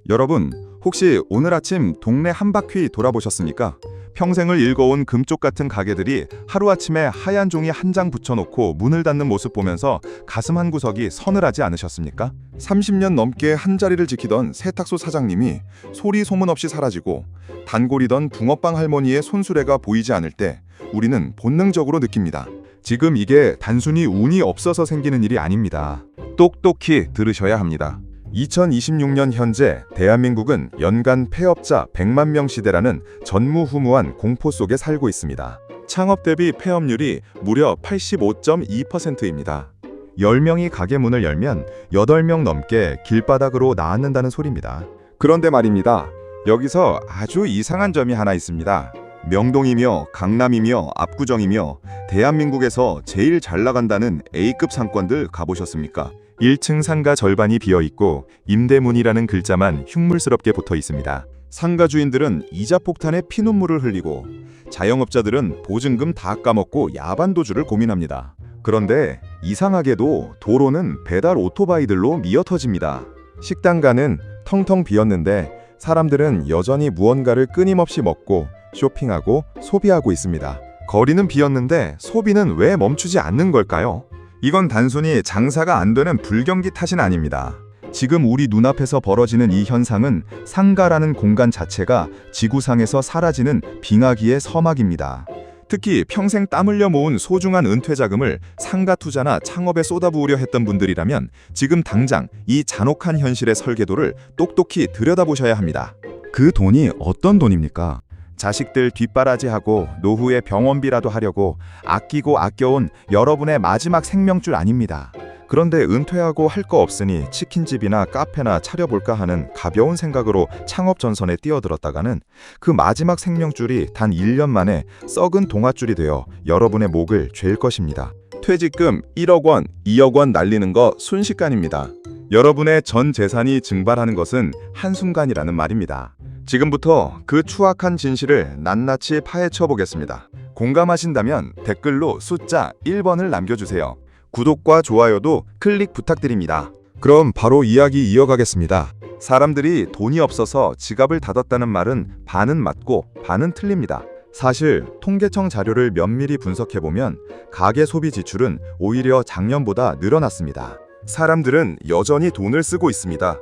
여러분, 혹시 오늘 아침 동네 한 바퀴 돌아보셨습니까? 평생을 읽어온 금쪽 같은 가게들이 하루아침에 하얀 종이 한 장 붙여놓고 문을 닫는 모습 보면서 가슴 한 구석이 서늘하지 않으셨습니까? 30년 넘게 한자리를 지키던 세탁소 사장님이 소리 소문 없이 사라지고 단골이던 붕어빵 할머니의 손수레가 보이지 않을 때 우리는 본능적으로 느낍니다. 지금 이게 단순히 운이 없어서 생기는 일이 아닙니다. 똑똑히 들으셔야 합니다. 2026년 현재 대한민국은 연간 폐업자 100만 명 시대라는 전무후무한 공포 속에 살고 있습니다. 창업 대비 폐업률이 무려 85.2%입니다. 10명이 가게 문을 열면 8명 넘게 길바닥으로 나앉는다는 소리입니다. 그런데 말입니다. 여기서 아주 이상한 점이 하나 있습니다. 명동이며 강남이며 압구정이며 대한민국에서 제일 잘 나간다는 A급 상권들 가보셨습니까? 1층 상가 절반이 비어있고 임대문이라는 글자만 흉물스럽게 붙어 있습니다. 상가 주인들은 이자 폭탄에 피눈물을 흘리고 자영업자들은 보증금 다 까먹고 야반도주를 고민합니다. 그런데 이상하게도 도로는 배달 오토바이들로 미어터집니다. 식당가는 텅텅 비었는데 사람들은 여전히 무언가를 끊임없이 먹고 쇼핑하고 소비하고 있습니다. 거리는 비었는데 소비는 왜 멈추지 않는 걸까요? 이건 단순히 장사가 안 되는 불경기 탓은 아닙니다. 지금 우리 눈앞에서 벌어지는 이 현상은 상가라는 공간 자체가 지구상에서 사라지는 빙하기의 서막입니다. 특히 평생 땀 흘려 모은 소중한 은퇴 자금을 상가 투자나 창업에 쏟아부으려 했던 분들이라면 지금 당장 이 잔혹한 현실의 설계도를 똑똑히 들여다보셔야 합니다. 그 돈이 어떤 돈입니까? 자식들 뒷바라지하고 노후에 병원비라도 하려고 아끼고 아껴온 여러분의 마지막 생명줄 아닙니다. 그런데 은퇴하고 할 거 없으니 치킨집이나 카페나 차려볼까 하는 가벼운 생각으로 창업 전선에 뛰어들었다가는 그 마지막 생명줄이 단 1년 만에 썩은 동아줄이 되어 여러분의 목을 죄일 것입니다. 퇴직금 1억 원, 2억 원 날리는 거 순식간입니다. 여러분의 전 재산이 증발하는 것은 한순간이라는 말입니다. 지금부터 그 추악한 진실을 낱낱이 파헤쳐 보겠습니다. 공감하신다면 댓글로 숫자 1번을 남겨주세요. 구독과 좋아요도 클릭 부탁드립니다. 그럼 바로 이야기 이어가겠습니다. 사람들이 돈이 없어서 지갑을 닫았다는 말은 반은 맞고 반은 틀립니다. 사실 통계청 자료를 면밀히 분석해보면 가계 소비 지출은 오히려 작년보다 늘어났습니다. 사람들은 여전히 돈을 쓰고 있습니다.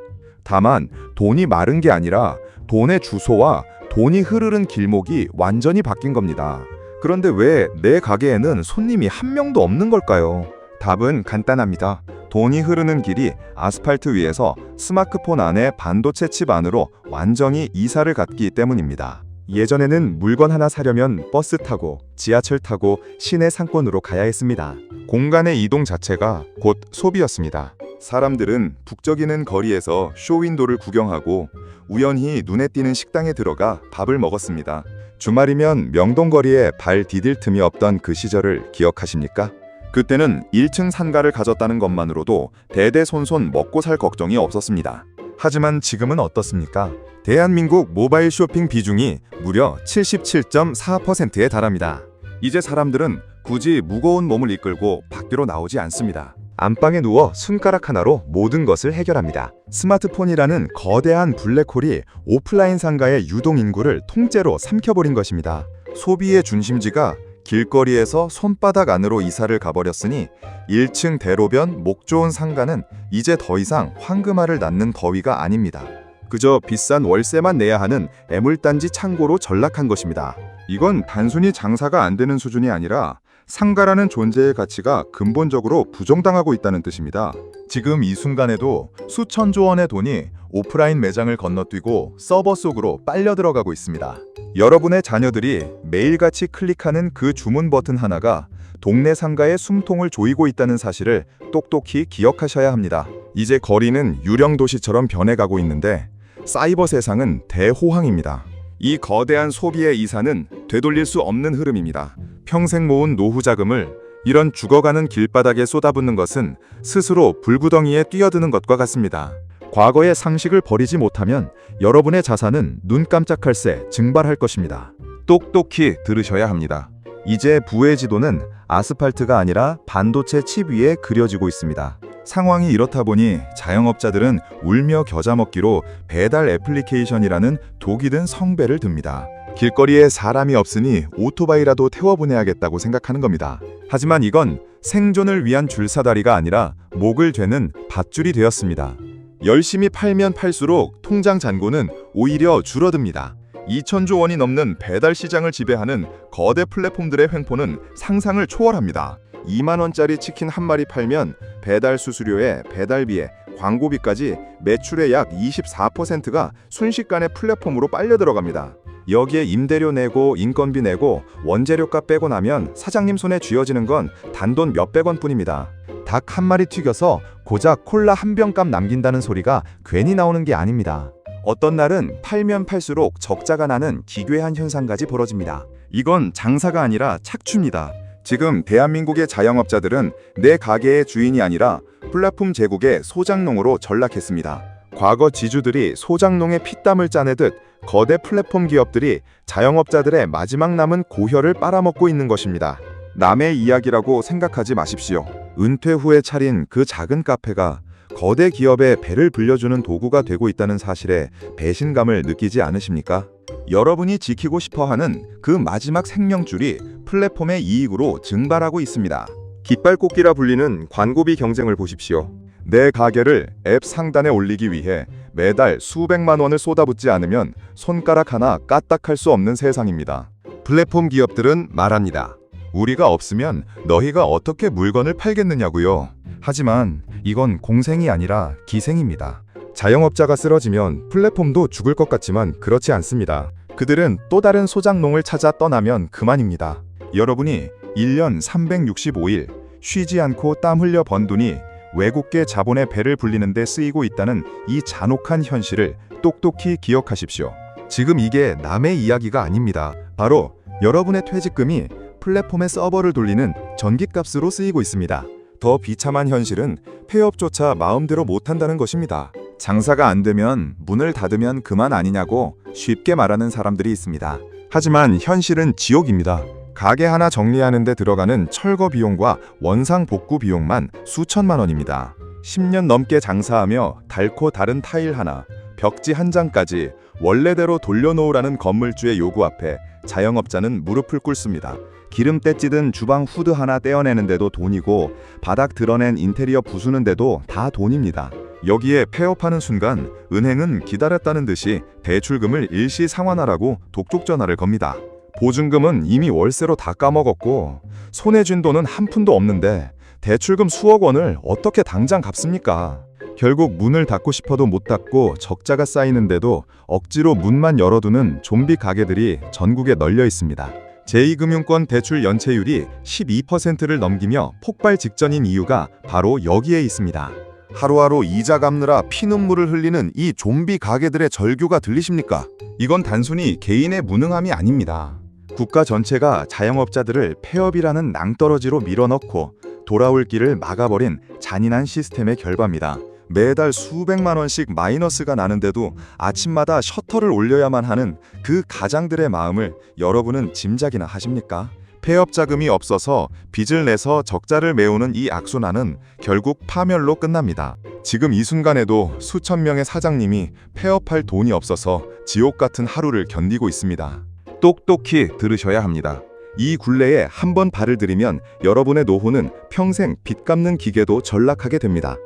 다만 돈이 마른 게 아니라 돈의 주소와 돈이 흐르는 길목이 완전히 바뀐 겁니다. 그런데 왜 내 가게에는 손님이 한 명도 없는 걸까요? 답은 간단합니다. 돈이 흐르는 길이 아스팔트 위에서 스마트폰 안에 반도체 칩 안으로 완전히 이사를 갔기 때문입니다. 예전에는 물건 하나 사려면 버스 타고 지하철 타고 시내 상권으로 가야 했습니다. 공간의 이동 자체가 곧 소비였습니다. 사람들은 북적이는 거리에서 쇼윈도를 구경하고 우연히 눈에 띄는 식당에 들어가 밥을 먹었습니다. 주말이면 명동거리에 발 디딜 틈이 없던 그 시절을 기억하십니까? 그때는 1층 상가를 가졌다는 것만으로도 대대손손 먹고 살 걱정이 없었습니다. 하지만 지금은 어떻습니까? 대한민국 모바일 쇼핑 비중이 무려 77.4%에 달합니다. 이제 사람들은 굳이 무거운 몸을 이끌고 밖으로 나오지 않습니다. 안방에 누워 손가락 하나로 모든 것을 해결합니다. 스마트폰이라는 거대한 블랙홀이 오프라인 상가의 유동 인구를 통째로 삼켜버린 것입니다. 소비의 중심지가 길거리에서 손바닥 안으로 이사를 가버렸으니 1층 대로변 목 좋은 상가는 이제 더 이상 황금알을 낳는 거위가 아닙니다. 그저 비싼 월세만 내야 하는 애물단지 창고로 전락한 것입니다. 이건 단순히 장사가 안 되는 수준이 아니라 상가라는 존재의 가치가 근본적으로 부정당하고 있다는 뜻입니다. 지금 이 순간에도 수천조 원의 돈이 오프라인 매장을 건너뛰고 서버 속으로 빨려 들어가고 있습니다. 여러분의 자녀들이 매일같이 클릭하는 그 주문 버튼 하나가 동네 상가의 숨통을 조이고 있다는 사실을 똑똑히 기억하셔야 합니다. 이제 거리는 유령 도시처럼 변해가고 있는데 사이버 세상은 대호황입니다. 이 거대한 소비의 이사는 되돌릴 수 없는 흐름입니다. 평생 모은 노후 자금을 이런 죽어가는 길바닥에 쏟아붓는 것은 스스로 불구덩이에 뛰어드는 것과 같습니다. 과거의 상식을 버리지 못하면 여러분의 자산은 눈 깜짝할 새 증발할 것입니다. 똑똑히 들으셔야 합니다. 이제 부의 지도는 아스팔트가 아니라 반도체 칩 위에 그려지고 있습니다. 상황이 이렇다 보니 자영업자들은 울며 겨자 먹기로 배달 애플리케이션이라는 독이 든 성배를 듭니다. 길거리에 사람이 없으니 오토바이라도 태워보내야겠다고 생각하는 겁니다. 하지만 이건 생존을 위한 줄사다리가 아니라 목을 죄는 밧줄이 되었습니다. 열심히 팔면 팔수록 통장 잔고는 오히려 줄어듭니다. 2,000조 원이 넘는 배달 시장을 지배하는 거대 플랫폼들의 횡포는 상상을 초월합니다. 2만 원짜리 치킨 한 마리 팔면 배달 수수료에 배달비에 광고비까지 매출의 약 24%가 순식간에 플랫폼으로 빨려 들어갑니다. 여기에 임대료 내고 인건비 내고 원재료값 빼고 나면 사장님 손에 쥐어지는 건 단돈 몇백 원뿐입니다. 닭 한 마리 튀겨서 고작 콜라 한 병값 남긴다는 소리가 괜히 나오는 게 아닙니다. 어떤 날은 팔면 팔수록 적자가 나는 기괴한 현상까지 벌어집니다. 이건 장사가 아니라 착취입니다. 지금 대한민국의 자영업자들은 내 가게의 주인이 아니라 플랫폼 제국의 소장농으로 전락했습니다. 과거 지주들이 소장농의 피땀을 짜내듯 거대 플랫폼 기업들이 자영업자들의 마지막 남은 고혈을 빨아먹고 있는 것입니다. 남의 이야기라고 생각하지 마십시오. 은퇴 후에 차린 그 작은 카페가 거대 기업의 배를 불려주는 도구가 되고 있다는 사실에 배신감을 느끼지 않으십니까? 여러분이 지키고 싶어하는 그 마지막 생명줄이 플랫폼의 이익으로 증발하고 있습니다. 깃발꽂기라 불리는 광고비 경쟁을 보십시오. 내 가게를 앱 상단에 올리기 위해 매달 수백만 원을 쏟아붓지 않으면 손가락 하나 까딱할 수 없는 세상입니다. 플랫폼 기업들은 말합니다. 우리가 없으면 너희가 어떻게 물건을 팔겠느냐고요. 하지만 이건 공생이 아니라 기생입니다. 자영업자가 쓰러지면 플랫폼도 죽을 것 같지만 그렇지 않습니다. 그들은 또 다른 소장농을 찾아 떠나면 그만입니다. 여러분이 1년 365일 쉬지 않고 땀 흘려 번 돈이 외국계 자본의 배를 불리는 데 쓰이고 있다는 이 잔혹한 현실을 똑똑히 기억하십시오. 지금 이게 남의 이야기가 아닙니다. 바로 여러분의 퇴직금이 플랫폼의 서버를 돌리는 전기값으로 쓰이고 있습니다. 더 비참한 현실은 폐업조차 마음대로 못한다는 것입니다. 장사가 안 되면 문을 닫으면 그만 아니냐고 쉽게 말하는 사람들이 있습니다. 하지만 현실은 지옥입니다. 가게 하나 정리하는 데 들어가는 철거 비용과 원상 복구 비용만 수천만 원입니다. 10년 넘게 장사하며 닳고 다른 타일 하나, 벽지 한 장까지 원래대로 돌려놓으라는 건물주의 요구 앞에 자영업자는 무릎을 꿇습니다. 기름때 찌든 주방 후드 하나 떼어내는데도 돈이고 바닥 드러낸 인테리어 부수는데도 다 돈입니다. 여기에 폐업하는 순간 은행은 기다렸다는 듯이 대출금을 일시 상환하라고 독촉 전화를 겁니다. 보증금은 이미 월세로 다 까먹었고 손에 쥔 돈은 한 푼도 없는데 대출금 수억 원을 어떻게 당장 갚습니까? 결국 문을 닫고 싶어도 못 닫고 적자가 쌓이는데도 억지로 문만 열어두는 좀비 가게들이 전국에 널려 있습니다. 제2금융권 대출 연체율이 12%를 넘기며 폭발 직전인 이유가 바로 여기에 있습니다. 하루하루 이자 갚느라 피눈물을 흘리는 이 좀비 가게들의 절규가 들리십니까? 이건 단순히 개인의 무능함이 아닙니다. 국가 전체가 자영업자들을 폐업이라는 낭떠러지로 밀어넣고 돌아올 길을 막아버린 잔인한 시스템의 결과입니다. 매달 수백만 원씩 마이너스가 나는데도 아침마다 셔터를 올려야만 하는 그 가장들의 마음을 여러분은 짐작이나 하십니까? 폐업 자금이 없어서 빚을 내서 적자를 메우는 이 악순환은 결국 파멸로 끝납니다. 지금 이 순간에도 수천 명의 사장님이 폐업할 돈이 없어서 지옥 같은 하루를 견디고 있습니다. 똑똑히 들으셔야 합니다. 이 굴레에 한 번 발을 들이면 여러분의 노후는 평생 빚 갚는 기계도 전락하게 됩니다.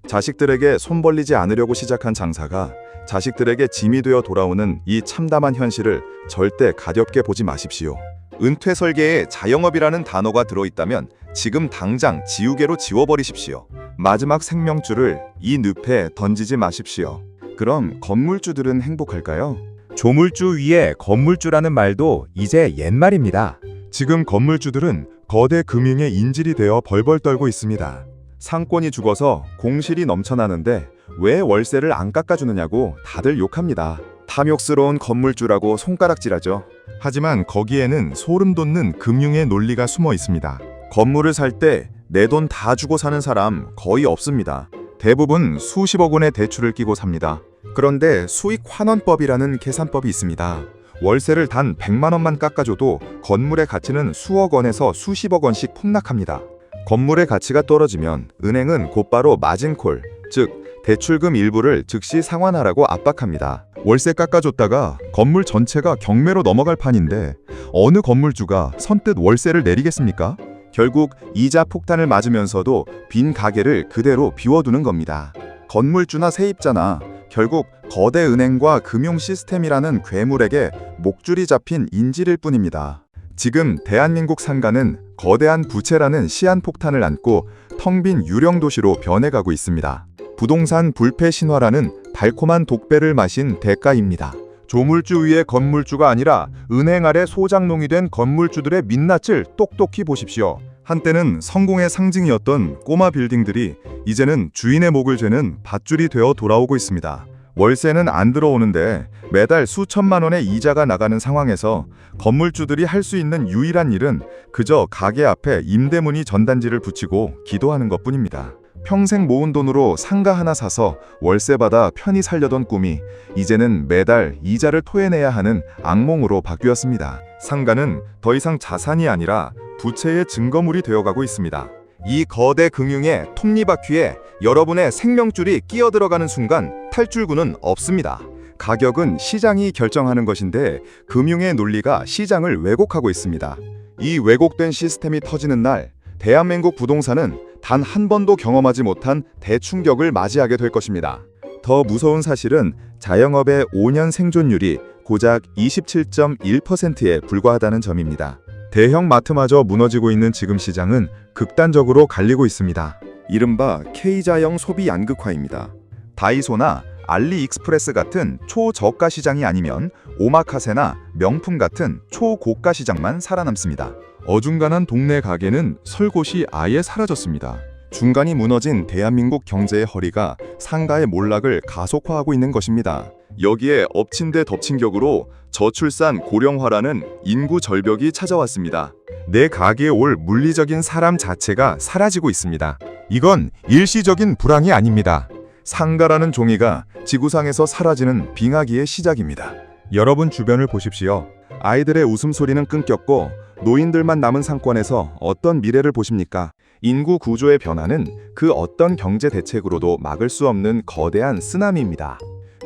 자식들에게 손 벌리지 않으려고 시작한 장사가 자식들에게 짐이 되어 돌아오는 이 참담한 현실을 절대 가볍게 보지 마십시오. 은퇴 설계에 자영업이라는 단어가 들어있다면 지금 당장 지우개로 지워버리십시오. 마지막 생명줄을 이 늪에 던지지 마십시오. 그럼 건물주들은 행복할까요? 조물주 위에 건물주라는 말도 이제 옛말입니다. 지금 건물주들은 거대 금융의 인질이 되어 벌벌 떨고 있습니다. 상권이 죽어서 공실이 넘쳐나는데 왜 월세를 안 깎아주느냐고 다들 욕합니다. 탐욕스러운 건물주라고 손가락질하죠. 하지만 거기에는 소름 돋는 금융의 논리가 숨어 있습니다. 건물을 살 때 내 돈 다 주고 사는 사람 거의 없습니다. 대부분 수십억 원의 대출을 끼고 삽니다. 그런데 수익 환원법이라는 계산법이 있습니다. 월세를 단 100만 원만 깎아줘도 건물의 가치는 수억 원에서 수십억 원씩 폭락합니다. 건물의 가치가 떨어지면 은행은 곧바로 마진콜, 즉 대출금 일부를 즉시 상환하라고 압박합니다. 월세 깎아줬다가 건물 전체가 경매로 넘어갈 판인데 어느 건물주가 선뜻 월세를 내리겠습니까? 결국 이자 폭탄을 맞으면서도 빈 가게를 그대로 비워두는 겁니다. 건물주나 세입자나 결국 거대 은행과 금융 시스템이라는 괴물에게 목줄이 잡힌 인질일 뿐입니다. 지금 대한민국 상가는 거대한 부채라는 시한폭탄을 안고 텅 빈 유령 도시로 변해가고 있습니다. 부동산 불패 신화라는 달콤한 독배를 마신 대가입니다. 조물주 위의 건물주가 아니라 은행 아래 소장농이 된 건물주들의 민낯을 똑똑히 보십시오. 한때는 성공의 상징이었던 꼬마 빌딩들이 이제는 주인의 목을 죄는 밧줄이 되어 돌아오고 있습니다. 월세는 안 들어오는데 매달 수천만 원의 이자가 나가는 상황에서 건물주들이 할 수 있는 유일한 일은 그저 가게 앞에 임대문의 전단지를 붙이고 기도하는 것뿐입니다. 평생 모은 돈으로 상가 하나 사서 월세 받아 편히 살려던 꿈이 이제는 매달 이자를 토해내야 하는 악몽으로 바뀌었습니다. 상가는 더 이상 자산이 아니라 부채의 증거물이 되어가고 있습니다. 이 거대 금융의 톱니바퀴에 여러분의 생명줄이 끼어들어가는 순간 탈출구는 없습니다. 가격은 시장이 결정하는 것인데 금융의 논리가 시장을 왜곡하고 있습니다. 이 왜곡된 시스템이 터지는 날 대한민국 부동산은 단 한 번도 경험하지 못한 대충격을 맞이하게 될 것입니다. 더 무서운 사실은 자영업의 5년 생존율이 고작 27.1%에 불과하다는 점입니다. 대형 마트마저 무너지고 있는 지금 시장은 극단적으로 갈리고 있습니다. 이른바 K자형 소비 양극화입니다. 다이소나 알리익스프레스 같은 초저가 시장이 아니면 오마카세나 명품 같은 초고가 시장만 살아남습니다. 어중간한 동네 가게는 설 곳이 아예 사라졌습니다. 중간이 무너진 대한민국 경제의 허리가 상가의 몰락을 가속화하고 있는 것입니다. 여기에 엎친 데 덮친 격으로 저출산 고령화라는 인구 절벽이 찾아왔습니다. 내 가게에 올 물리적인 사람 자체가 사라지고 있습니다. 이건 일시적인 불황이 아닙니다. 상가라는 종이가 지구상에서 사라지는 빙하기의 시작입니다. 여러분 주변을 보십시오. 아이들의 웃음소리는 끊겼고 노인들만 남은 상권에서 어떤 미래를 보십니까? 인구 구조의 변화는 그 어떤 경제 대책으로도 막을 수 없는 거대한 쓰나미입니다.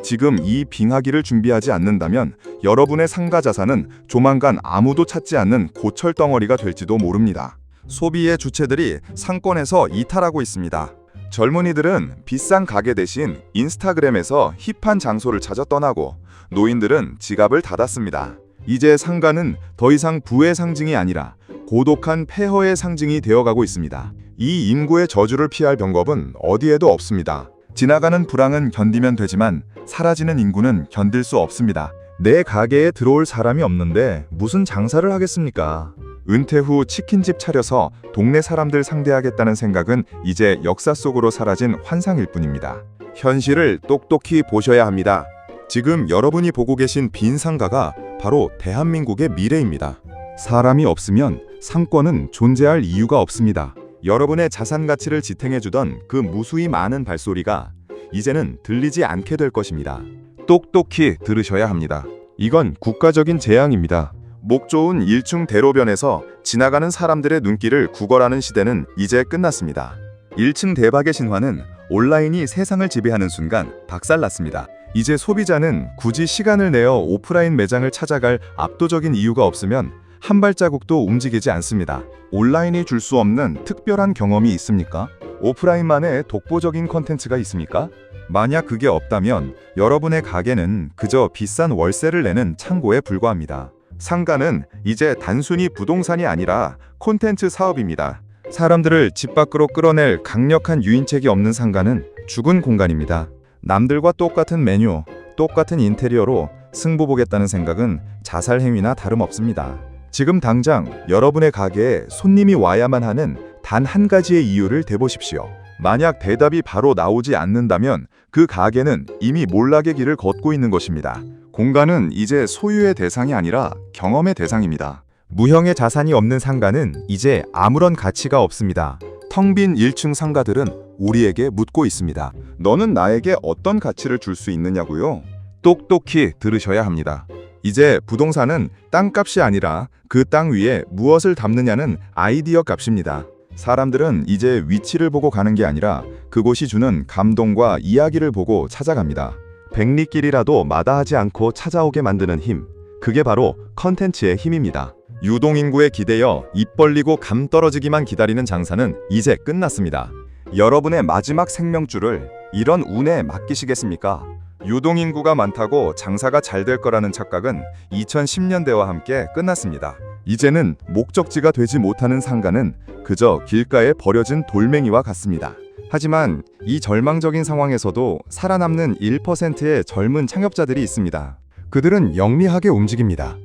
지금 이 빙하기를 준비하지 않는다면 여러분의 상가 자산은 조만간 아무도 찾지 않는 고철 덩어리가 될지도 모릅니다. 소비의 주체들이 상권에서 이탈하고 있습니다. 젊은이들은 비싼 가게 대신 인스타그램에서 힙한 장소를 찾아 떠나고 노인들은 지갑을 닫았습니다. 이제 상가는 더 이상 부의 상징이 아니라 고독한 폐허의 상징이 되어가고 있습니다. 이 인구의 저주를 피할 방법은 어디에도 없습니다. 지나가는 불황은 견디면 되지만 사라지는 인구는 견딜 수 없습니다. 내 가게에 들어올 사람이 없는데 무슨 장사를 하겠습니까? 은퇴 후 치킨집 차려서 동네 사람들 상대하겠다는 생각은 이제 역사 속으로 사라진 환상일 뿐입니다. 현실을 똑똑히 보셔야 합니다. 지금 여러분이 보고 계신 빈 상가가 바로 대한민국의 미래입니다. 사람이 없으면 상권은 존재할 이유가 없습니다. 여러분의 자산 가치를 지탱해주던 그 무수히 많은 발소리가 이제는 들리지 않게 될 것입니다. 똑똑히 들으셔야 합니다. 이건 국가적인 재앙입니다. 목 좋은 1층 대로변에서 지나가는 사람들의 눈길을 구걸하는 시대는 이제 끝났습니다. 1층 대박의 신화는 온라인이 세상을 지배하는 순간 박살났습니다. 이제 소비자는 굳이 시간을 내어 오프라인 매장을 찾아갈 압도적인 이유가 없으면 한 발자국도 움직이지 않습니다. 온라인이 줄 수 없는 특별한 경험이 있습니까? 오프라인만의 독보적인 콘텐츠가 있습니까? 만약 그게 없다면 여러분의 가게는 그저 비싼 월세를 내는 창고에 불과합니다. 상가는 이제 단순히 부동산이 아니라 콘텐츠 사업입니다. 사람들을 집 밖으로 끌어낼 강력한 유인책이 없는 상가는 죽은 공간입니다. 남들과 똑같은 메뉴, 똑같은 인테리어로 승부 보겠다는 생각은 자살 행위나 다름없습니다. 지금 당장 여러분의 가게에 손님이 와야만 하는 단 한 가지의 이유를 대보십시오. 만약 대답이 바로 나오지 않는다면 그 가게는 이미 몰락의 길을 걷고 있는 것입니다. 공간은 이제 소유의 대상이 아니라 경험의 대상입니다. 무형의 자산이 없는 상가는 이제 아무런 가치가 없습니다. 텅 빈 1층 상가들은 우리에게 묻고 있습니다. 너는 나에게 어떤 가치를 줄 수 있느냐고요? 똑똑히 들으셔야 합니다. 이제 부동산은 땅값이 아니라 그 땅 위에 무엇을 담느냐는 아이디어 값입니다. 사람들은 이제 위치를 보고 가는 게 아니라 그곳이 주는 감동과 이야기를 보고 찾아갑니다. 백리길이라도 마다하지 않고 찾아오게 만드는 힘, 그게 바로 컨텐츠의 힘입니다. 유동인구에 기대어 입 벌리고 감 떨어지기만 기다리는 장사는 이제 끝났습니다. 여러분의 마지막 생명줄을 이런 운에 맡기시겠습니까? 유동인구가 많다고 장사가 잘 될 거라는 착각은 2010년대와 함께 끝났습니다. 이제는 목적지가 되지 못하는 상가는 그저 길가에 버려진 돌멩이와 같습니다. 하지만 이 절망적인 상황에서도 살아남는 1%의 젊은 창업자들이 있습니다. 그들은 영리하게 움직입니다.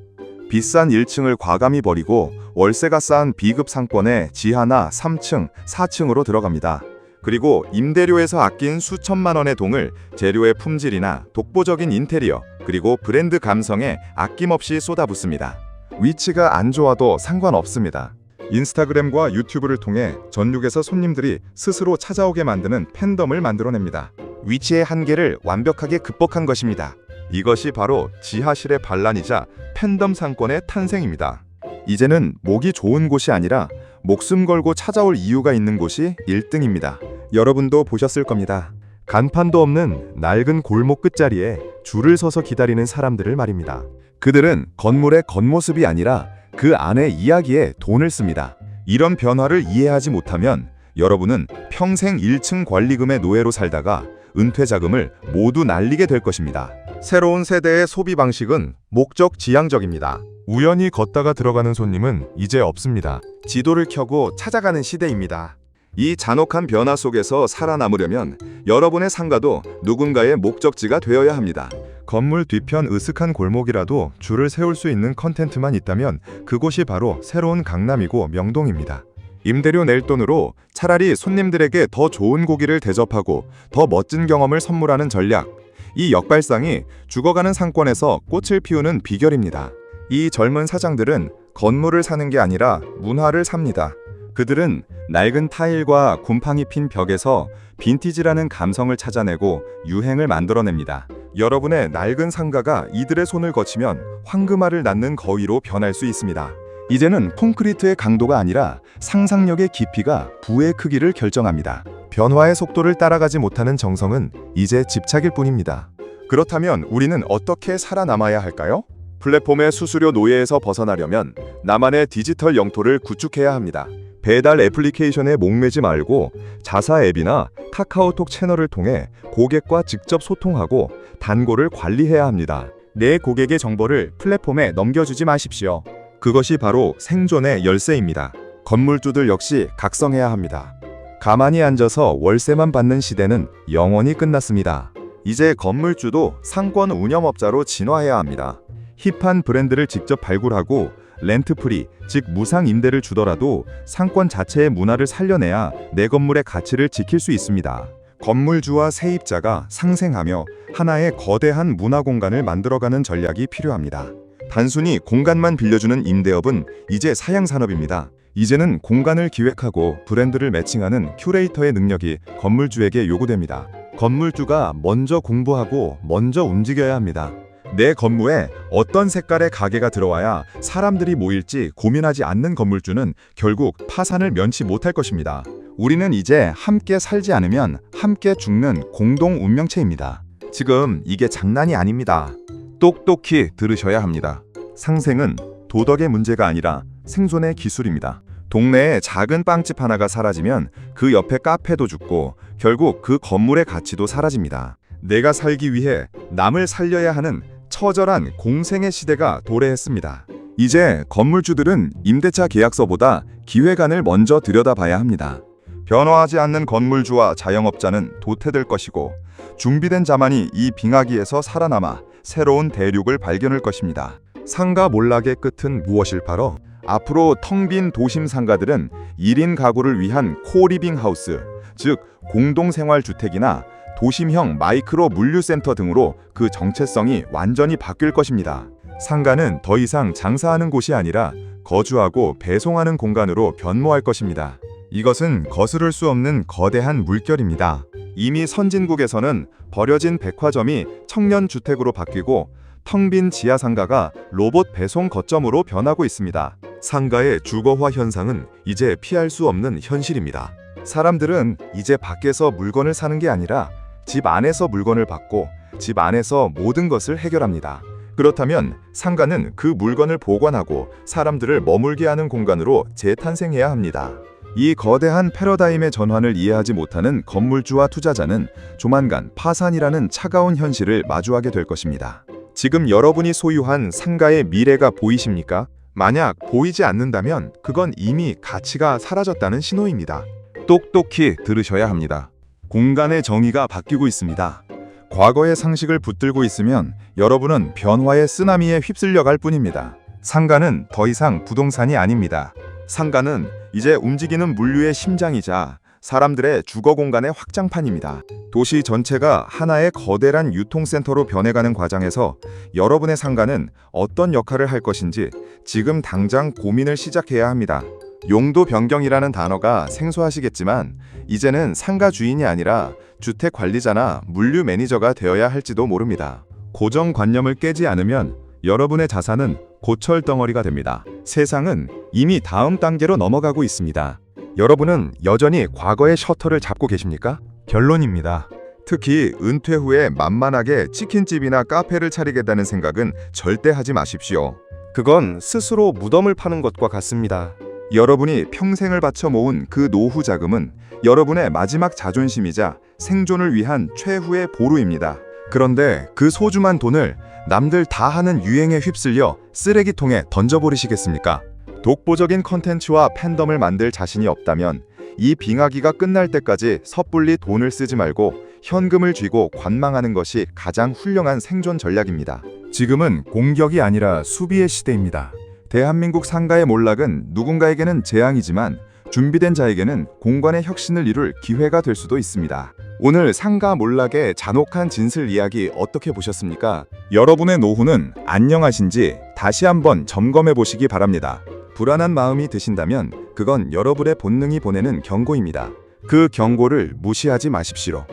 비싼 1층을 과감히 버리고 월세가 싼 B급 상권에 지하나 3층, 4층으로 들어갑니다. 그리고 임대료에서 아낀 수천만 원의 돈을 재료의 품질이나 독보적인 인테리어, 그리고 브랜드 감성에 아낌없이 쏟아붓습니다. 위치가 안 좋아도 상관없습니다. 인스타그램과 유튜브를 통해 전국에서 손님들이 스스로 찾아오게 만드는 팬덤을 만들어냅니다. 위치의 한계를 완벽하게 극복한 것입니다. 이것이 바로 지하실의 반란이자 팬덤 상권의 탄생입니다. 이제는 목이 좋은 곳이 아니라 목숨 걸고 찾아올 이유가 있는 곳이 1등입니다. 여러분도 보셨을 겁니다. 간판도 없는 낡은 골목 끝자리에 줄을 서서 기다리는 사람들을 말입니다. 그들은 건물의 겉모습이 아니라 그 안의 이야기에 돈을 씁니다. 이런 변화를 이해하지 못하면 여러분은 평생 1층 관리금의 노예로 살다가 은퇴 자금을 모두 날리게 될 것입니다. 새로운 세대의 소비 방식은 목적 지향적입니다. 우연히 걷다가 들어가는 손님은 이제 없습니다. 지도를 켜고 찾아가는 시대입니다. 이 잔혹한 변화 속에서 살아남으려면 여러분의 상가도 누군가의 목적지가 되어야 합니다. 건물 뒤편 으슥한 골목이라도 줄을 세울 수 있는 컨텐츠만 있다면 그곳이 바로 새로운 강남이고 명동입니다. 임대료 낼 돈으로 차라리 손님들에게 더 좋은 고기를 대접하고 더 멋진 경험을 선물하는 전략. 이 역발상이 죽어가는 상권에서 꽃을 피우는 비결입니다. 이 젊은 사장들은 건물을 사는 게 아니라 문화를 삽니다. 그들은 낡은 타일과 곰팡이 핀 벽에서 빈티지라는 감성을 찾아내고 유행을 만들어냅니다. 여러분의 낡은 상가가 이들의 손을 거치면 황금알을 낳는 거위로 변할 수 있습니다. 이제는 콘크리트의 강도가 아니라 상상력의 깊이가 부의 크기를 결정합니다. 변화의 속도를 따라가지 못하는 정성은 이제 집착일 뿐입니다. 그렇다면 우리는 어떻게 살아남아야 할까요? 플랫폼의 수수료 노예에서 벗어나려면 나만의 디지털 영토를 구축해야 합니다. 배달 애플리케이션에 목매지 말고 자사 앱이나 카카오톡 채널을 통해 고객과 직접 소통하고 단골을 관리해야 합니다. 내 고객의 정보를 플랫폼에 넘겨주지 마십시오. 그것이 바로 생존의 열쇠입니다. 건물주들 역시 각성해야 합니다. 가만히 앉아서 월세만 받는 시대는 영원히 끝났습니다. 이제 건물주도 상권 운영업자로 진화해야 합니다. 힙한 브랜드를 직접 발굴하고 렌트프리, 즉 무상 임대를 주더라도 상권 자체의 문화를 살려내야 내 건물의 가치를 지킬 수 있습니다. 건물주와 세입자가 상생하며 하나의 거대한 문화 공간을 만들어가는 전략이 필요합니다. 단순히 공간만 빌려주는 임대업은 이제 사양산업입니다. 이제는 공간을 기획하고 브랜드를 매칭하는 큐레이터의 능력이 건물주에게 요구됩니다. 건물주가 먼저 공부하고 먼저 움직여야 합니다. 내 건물에 어떤 색깔의 가게가 들어와야 사람들이 모일지 고민하지 않는 건물주는 결국 파산을 면치 못할 것입니다. 우리는 이제 함께 살지 않으면 함께 죽는 공동 운명체입니다. 지금 이게 장난이 아닙니다. 똑똑히 들으셔야 합니다. 상생은 도덕의 문제가 아니라 생존의 기술입니다. 동네에 작은 빵집 하나가 사라지면 그 옆에 카페도 죽고 결국 그 건물의 가치도 사라집니다. 내가 살기 위해 남을 살려야 하는 처절한 공생의 시대가 도래했습니다. 이제 건물주들은 임대차 계약서보다 기획안을 먼저 들여다봐야 합니다. 변화하지 않는 건물주와 자영업자는 도태될 것이고 준비된 자만이 이 빙하기에서 살아남아 새로운 대륙을 발견할 것입니다. 상가 몰락의 끝은 무엇일까요? 앞으로 텅 빈 도심 상가들은 1인 가구를 위한 코리빙 하우스, 즉 공동생활주택이나 도심형 마이크로 물류센터 등으로 그 정체성이 완전히 바뀔 것입니다. 상가는 더 이상 장사하는 곳이 아니라 거주하고 배송하는 공간으로 변모할 것입니다. 이것은 거스를 수 없는 거대한 물결입니다. 이미 선진국에서는 버려진 백화점이 청년주택으로 바뀌고 텅 빈 지하상가가 로봇 배송 거점으로 변하고 있습니다. 상가의 주거화 현상은 이제 피할 수 없는 현실입니다. 사람들은 이제 밖에서 물건을 사는 게 아니라 집 안에서 물건을 받고 집 안에서 모든 것을 해결합니다. 그렇다면 상가는 그 물건을 보관하고 사람들을 머물게 하는 공간으로 재탄생해야 합니다. 이 거대한 패러다임의 전환을 이해하지 못하는 건물주와 투자자는 조만간 파산이라는 차가운 현실을 마주하게 될 것입니다. 지금 여러분이 소유한 상가의 미래가 보이십니까? 만약 보이지 않는다면 그건 이미 가치가 사라졌다는 신호입니다. 똑똑히 들으셔야 합니다. 공간의 정의가 바뀌고 있습니다. 과거의 상식을 붙들고 있으면 여러분은 변화의 쓰나미에 휩쓸려 갈 뿐입니다. 상가는 더 이상 부동산이 아닙니다. 상가는 이제 움직이는 물류의 심장이자 사람들의 주거 공간의 확장판입니다. 도시 전체가 하나의 거대한 유통센터로 변해가는 과정에서 여러분의 상가는 어떤 역할을 할 것인지 지금 당장 고민을 시작해야 합니다. 용도 변경이라는 단어가 생소하시겠지만 이제는 상가 주인이 아니라 주택 관리자나 물류 매니저가 되어야 할지도 모릅니다. 고정관념을 깨지 않으면 여러분의 자산은 고철 덩어리가 됩니다. 세상은 이미 다음 단계로 넘어가고 있습니다. 여러분은 여전히 과거의 셔터를 잡고 계십니까? 결론입니다. 특히 은퇴 후에 만만하게 치킨집이나 카페를 차리겠다는 생각은 절대 하지 마십시오. 그건 스스로 무덤을 파는 것과 같습니다. 여러분이 평생을 바쳐 모은 그 노후 자금은 여러분의 마지막 자존심이자 생존을 위한 최후의 보루입니다. 그런데 그 소중한 돈을 남들 다 하는 유행에 휩쓸려 쓰레기통에 던져버리시겠습니까? 독보적인 컨텐츠와 팬덤을 만들 자신이 없다면 이 빙하기가 끝날 때까지 섣불리 돈을 쓰지 말고 현금을 쥐고 관망하는 것이 가장 훌륭한 생존 전략입니다. 지금은 공격이 아니라 수비의 시대입니다. 대한민국 상가의 몰락은 누군가에게는 재앙이지만 준비된 자에게는 공간의 혁신을 이룰 기회가 될 수도 있습니다. 오늘 상가 몰락의 잔혹한 진실 이야기 어떻게 보셨습니까? 여러분의 노후는 안녕하신지 다시 한번 점검해 보시기 바랍니다. 불안한 마음이 드신다면 그건 여러분의 본능이 보내는 경고입니다. 그 경고를 무시하지 마십시오.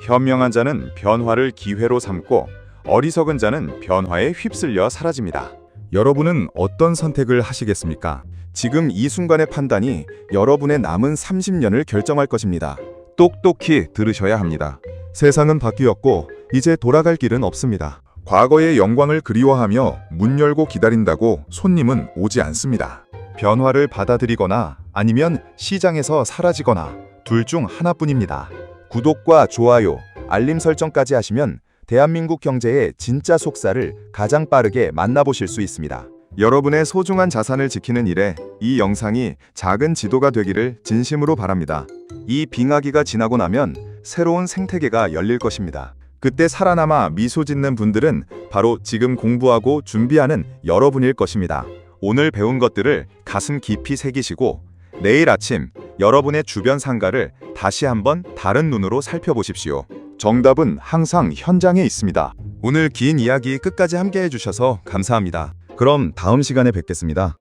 현명한 자는 변화를 기회로 삼고 어리석은 자는 변화에 휩쓸려 사라집니다. 여러분은 어떤 선택을 하시겠습니까? 지금 이 순간의 판단이 여러분의 남은 30년을 결정할 것입니다. 똑똑히 들으셔야 합니다. 세상은 바뀌었고 이제 돌아갈 길은 없습니다. 과거의 영광을 그리워하며 문 열고 기다린다고 손님은 오지 않습니다. 변화를 받아들이거나 아니면 시장에서 사라지거나 둘 중 하나뿐입니다. 구독과 좋아요, 알림 설정까지 하시면 대한민국 경제의 진짜 속살을 가장 빠르게 만나보실 수 있습니다. 여러분의 소중한 자산을 지키는 일에 이 영상이 작은 지도가 되기를 진심으로 바랍니다. 이 빙하기가 지나고 나면 새로운 생태계가 열릴 것입니다. 그때 살아남아 미소 짓는 분들은 바로 지금 공부하고 준비하는 여러분일 것입니다. 오늘 배운 것들을 가슴 깊이 새기시고 내일 아침 여러분의 주변 상가를 다시 한번 다른 눈으로 살펴보십시오. 정답은 항상 현장에 있습니다. 오늘 긴 이야기 끝까지 함께 해주셔서 감사합니다. 그럼 다음 시간에 뵙겠습니다.